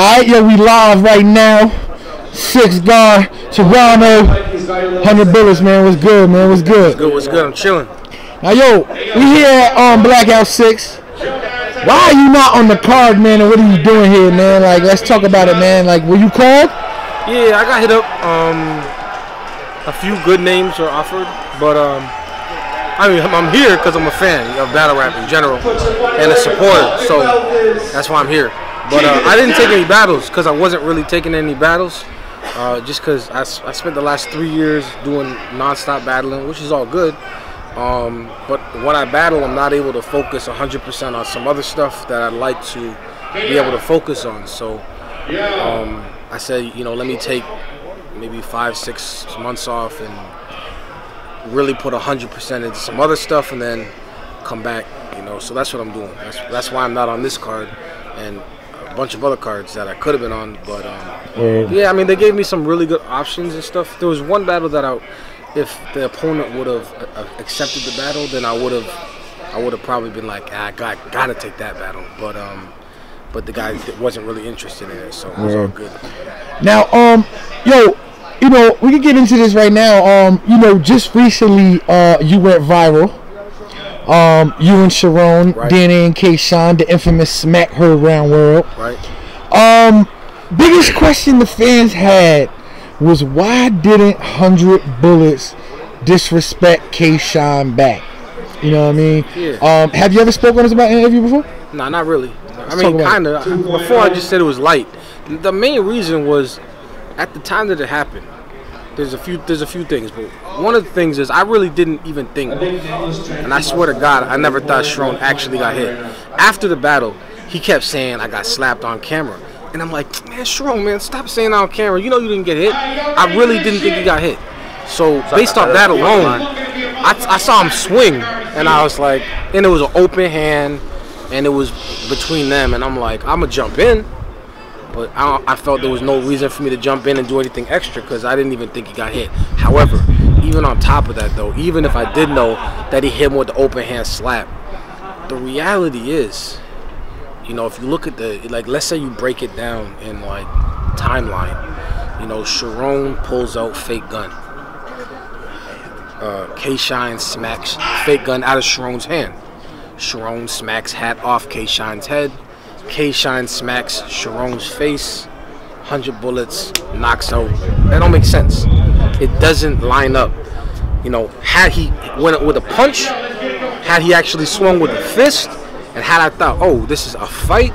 Alright, yo, we live right now. 6 guy, Charron, 100 Bulletz, man. What's good, man? What's good? What's good? I'm chilling. Now, yo, we here at Blackout 6. Why are you not on the card, man? And what are you doing here, man? Like, let's talk about it, man. Like, were you called? Yeah, I got hit up. A few good names were offered, but I mean, I'm here because I'm a fan of battle rap in general and a supporter, so that's why I'm here. But I didn't take any battles because I wasn't really taking any battles, just because I spent the last 3 years doing non-stop battling, which is all good. But when I battle, I'm not able to focus 100% on some other stuff that I'd like to be able to focus on. So I said, you know, let me take maybe 5-6 months off and really put 100% into some other stuff, and then come back. You know, so that's what I'm doing. That's why I'm not on this card and a bunch of other cards that I could have been on. But yeah, I mean, they gave me some really good options and stuff. There was one battle that if the opponent would have accepted the battle, then I would have probably been like, I gotta take that battle. But the guy wasn't really interested in it, so it was all good. Now, yo, you know, we can get into this right now. You know, just recently, you went viral. You and Charron, right. Danny and K-Shine, the infamous smack her around world. Right. Biggest question the fans had was, why didn't 100 Bulletz disrespect K-Shine back? You know what I mean? Yeah. Have you ever spoken to us about an interview before? No, not really. I mean, kind of. Before, I just said it was light. The main reason was, at the time that it happened, there's a few things, but one of the things is I really didn't even think, and I swear to God, I never thought Charron actually got hit. After the battle, he kept saying I got slapped on camera, and I'm like, man, Charron, man, stop saying that on camera. You know you didn't get hit. I really didn't think he got hit. So based off that alone, I saw him swing, and I was like, and it was an open hand, and it was between them, and I'm like, I'm gonna jump in. But I felt there was no reason for me to jump in and do anything extra because I didn't even think he got hit. However, even on top of that, though, even if I did know that he hit him with the open hand slap, the reality is, you know, if you look at the, like, let's say you break it down in, like, timeline, you know, Charron pulls out fake gun. K-Shine smacks fake gun out of Charron's hand. Charron smacks hat off K-Shine's head. K-Shine smacks Charron's face. 100 Bulletz knocks out. That don't make sense. It doesn't line up. You know, had he went with a punch, had he actually swung with a fist, and had I thought, oh, this is a fight,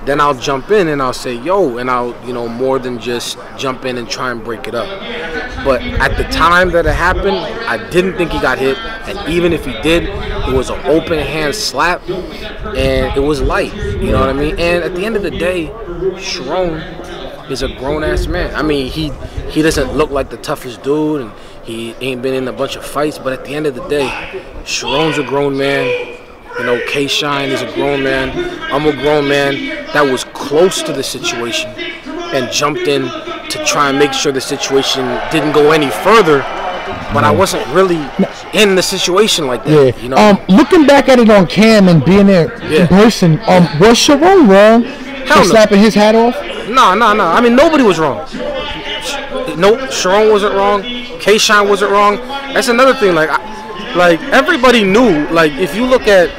then I'll jump in and I'll say, yo, and I'll, you know, more than just jump in and try and break it up. But at the time that it happened, I didn't think he got hit, and even if he did, it was an open hand slap, and it was light, you know what I mean? And at the end of the day, Charron is a grown-ass man. I mean, he doesn't look like the toughest dude, and he ain't been in a bunch of fights, but at the end of the day, Charron's a grown man. You know, K-Shine is a grown man. I'm a grown man that was close to the situation and jumped in to try and make sure the situation didn't go any further, but I wasn't really in the situation like that. Yeah. You know? Looking back at it on cam and being there in person, was Charron wrong for slapping his hat off? No. I mean, nobody was wrong. No, Charron wasn't wrong. K-Shine wasn't wrong. That's another thing. Like everybody knew. Like, if you look at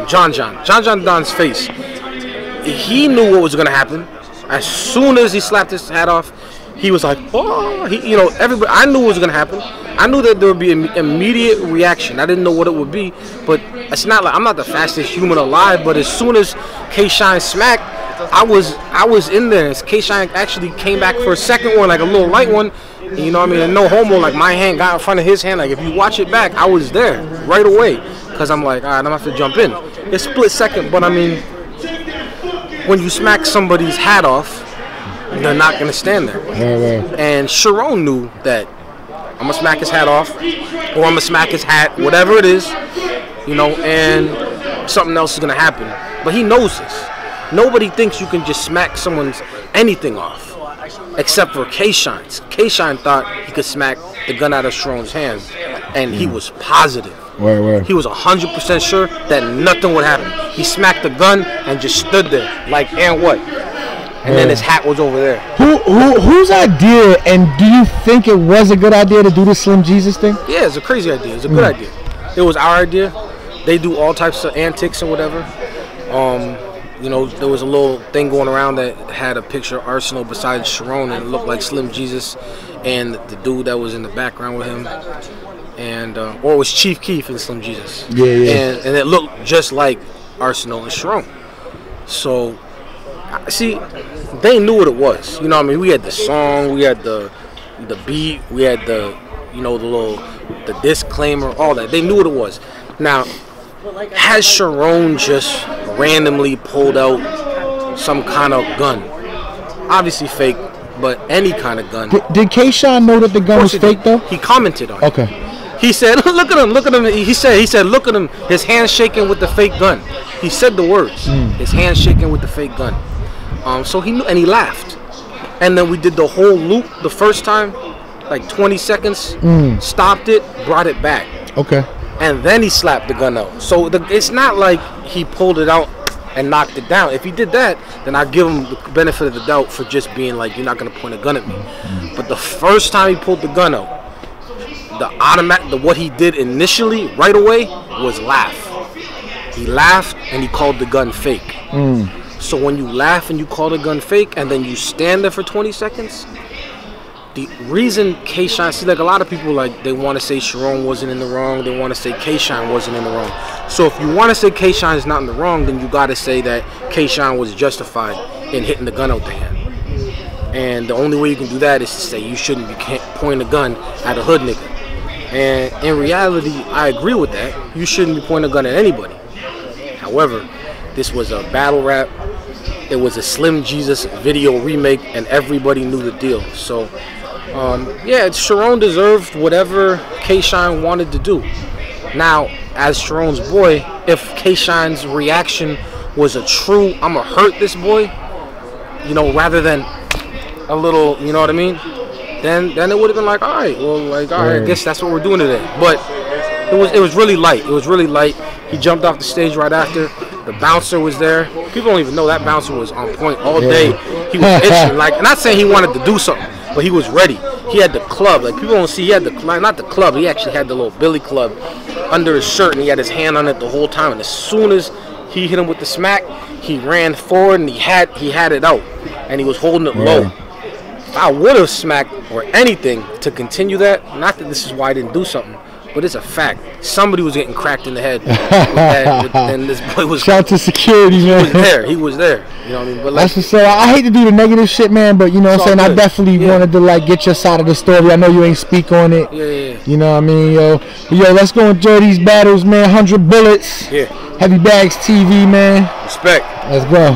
John Don's face, he knew what was gonna happen. As soon as he slapped his hat off, he was like, oh, you know, everybody. I knew what was gonna happen. I knew that there would be an immediate reaction. I didn't know what it would be, but it's not like I'm not the fastest human alive. But as soon as K-Shine smacked, I was in there. K-Shine actually came back for a second one, like a little light one. You know what I mean? And no homo, like my hand got in front of his hand. Like if you watch it back, I was there right away because I'm like, all right, I'm gonna have to jump in. It's split second, but I mean, when you smack somebody's hat off, they're not gonna stand there. And Charron knew that I'm gonna smack his hat off, or I'm gonna smack his hat, whatever it is, you know, and something else is gonna happen. But he knows this. Nobody thinks you can just smack someone's anything off. Except for K-Shine's. K-Shine thought he could smack the gun out of Charron's hand, and he was positive. He was 100% sure that nothing would happen. He smacked the gun and just stood there like, and what? and then his hat was over there. Whose idea, and do you think it was a good idea to do the Slim Jesus thing? Yeah, it's a crazy idea. It's a good idea. It was our idea. They do all types of antics or whatever. You know, there was a little thing going around that had a picture of Arsenal besides Charron, and it looked like Slim Jesus and the dude that was in the background with him. And or it was Chief Keef and Slim Jesus. Yeah. And it looked just like Arsenal and Charron. So, see, they knew what it was. You know what I mean? We had the song, we had the beat, we had the, you know, the disclaimer, all that. They knew what it was. Now, has Charron just randomly pulled out some kind of gun? Obviously fake, but any kind of gun. Did K-Shine know that the gun was fake though? He commented on it. Okay. He said, look at him. He said, look at him. His hand shaking with the fake gun. He said the words. His hand shaking with the fake gun. So he knew, and he laughed. And then we did the whole loop the first time, like 20 seconds. Stopped it, brought it back. Okay. And then he slapped the gun out. So it's not like he pulled it out and knocked it down. If he did that, then I give him the benefit of the doubt for just being like, you're not gonna point a gun at me. But the first time he pulled the gun out, what he did initially, right away, was laugh. He laughed and he called the gun fake. So when you laugh and you call the gun fake and then you stand there for 20 seconds, the reason K-Shine, see, like a lot of people, like, they want to say Charron wasn't in the wrong, they want to say K-Shine wasn't in the wrong. So if you want to say K-Shine is not in the wrong, then you got to say that K-Shine was justified in hitting the gun out the hand. And the only way you can do that is to say you shouldn't be pointing a gun at a hood nigga. And in reality, I agree with that. You shouldn't be pointing a gun at anybody. However, this was a battle rap. It was a Slim Jesus video remake, and everybody knew the deal. So, yeah, Charron deserved whatever K-Shine wanted to do. Now, as Charron's boy, if K-Shine's reaction was a true, I'm going to hurt this boy, you know, rather than a little, you know what I mean? Then it would have been like, all right, well, like, all right, I guess that's what we're doing today. But it was really light. It was really light. He jumped off the stage right after. The bouncer was there. People don't even know that bouncer was on point all day. He was itching. Like, not saying he wanted to do something, but he was ready. He had the club. Like, people don't see, he had the, not the club, he actually had the little billy club under his shirt, and he had his hand on it the whole time. And as soon as he hit him with the smack, he ran forward and he had it out. And he was holding it low. If I would have smacked or anything to continue that, not that this is why I didn't do something, but it's a fact. Somebody was getting cracked in the head, and this boy was. Shout out to security, man. He was there. He was there. You know what I mean? But like, that's what's up. I hate to do the negative shit, man, but you know what I'm saying. I definitely wanted to like get your side of the story. I know you ain't speak on it. Yeah. You know what I mean, yo. But, yo, let's go enjoy these battles, man. 100 bullets. Yeah. HeavyBagTV, man. Respect. Let's go.